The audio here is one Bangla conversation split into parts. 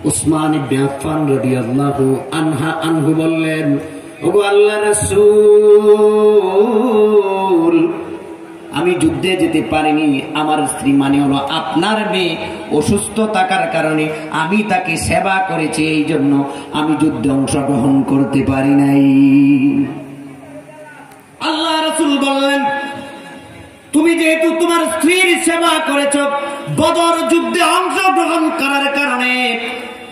উসমান ইবনে আফফান রাদিয়াল্লাহু আনহু বললেন, ওগো আল্লাহর রাসূল, আমি যুদ্ধে যেতে পারিনি। আমার স্ত্রী মানে হলো আপনার মেয়ে অসুস্থ থাকার কারণে আমি তাকে সেবা করেছি, এই জন্য আমি যুদ্ধে অংশগ্রহণ করতে পারি নাই। আল্লাহ রাসূল বললেন, তুমি যেহেতু তোমার স্ত্রীর সেবা করেছো, বদর যুদ্ধে অংশগ্রহণ করার কারণে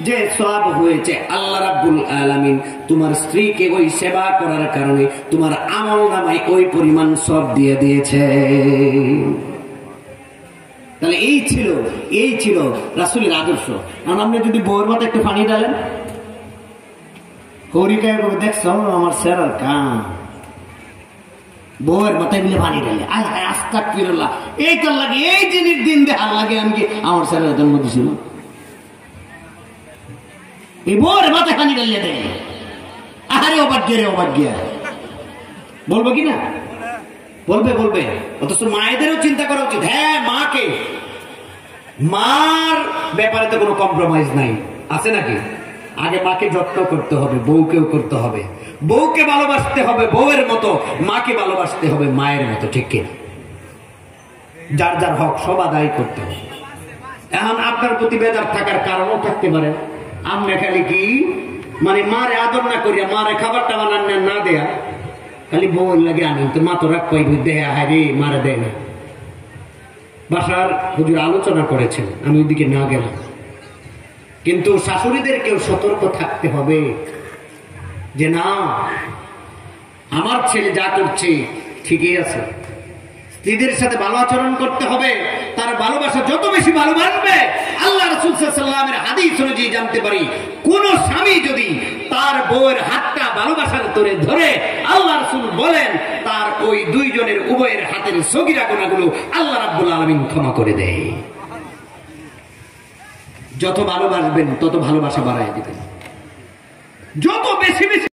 যে সওয়াব হয়েছে, আল্লাহ রাব্বুল আলামিন তোমার স্ত্রীকে ওই সেবা করার কারণে তোমার আমলনামায় ওই পরিমাণ সওয়াব দিয়ে দিয়েছে। তাহলে এই ছিল রাসূলের আদর্শ। কারণ আপনি যদি বউয়ের মাথায় একটু পানি ঢালেন, হরিকায় দেখছো আমার সেরার কাম, বউয়ের মাথায় মিলে পানি ঢালে, আস্তাগফিরুল্লাহ, এইটার লাগে এই জিনিস দিন দেখার লাগে আমি কি আমার সেরার জন্ম দিছিল, এই বউয়ের মাথায় পানি ঢালিয়ে দেয়। আরে অবাগ্য রে অবাগ্য, বলবো কি না? বলবে। অথচ মায়েদেরও চিন্তা করা উচিত। হ্যাঁ, মার ব্যাপারে তো কোনো কম্প্রোমাইজ নাই, আছে নাকি? আগে মাকে যত্ন করতে হবে, বউকেও করতে হবে, বউকে ভালোবাসতে হবে বউয়ের মতো, মাকে ভালোবাসতে হবে মায়ের মতো, ঠিক কিনা? যার যার হক সব আদায় করতে হবে। এখন আপনার প্রতি বেজার থাকার কারণও থাকতে পারে, আমি খালি কি মানে মারে আদর না করিয়া, মারে খাবারটা বানান না দেয়া, খালি বউয়ের লাগে আনি, তো মা তো রাগ পাই দেয়া হয় রে, মারে দেয় না। বাসার হুজুর আলোচনা করেছেন, আমি ওইদিকে না গেলাম, কিন্তু শাশুড়িদেরকেও সতর্ক থাকতে হবে যে না, আমার ছেলে যা করছে ঠিকই আছে। স্ত্রীদের সাথে ভালো আচরণ করতে হবে, তার ভালোবাসা যত বেশি ভালোবাসবে, আল্লাহ রাসূল সাল্লাল্লাহু আলাইহি ওয়াসাল্লামের হাদিস অনুযায়ী জানতে পারি, কোন স্বামী যদি তার বউয়ের হাতটা ভালোবাসার তোরে ধরে, আল্লাহ রাসূল বলেন তার ওই দুইজনের উভয়ের হাতের সগীরা গুনাহগুলো আল্লাহ রাব্বুল আলামিন ক্ষমা করে দেয়। যত ভালোবাসবেন তত ভালোবাসা বাড়ায় দিবেন, যত বেশি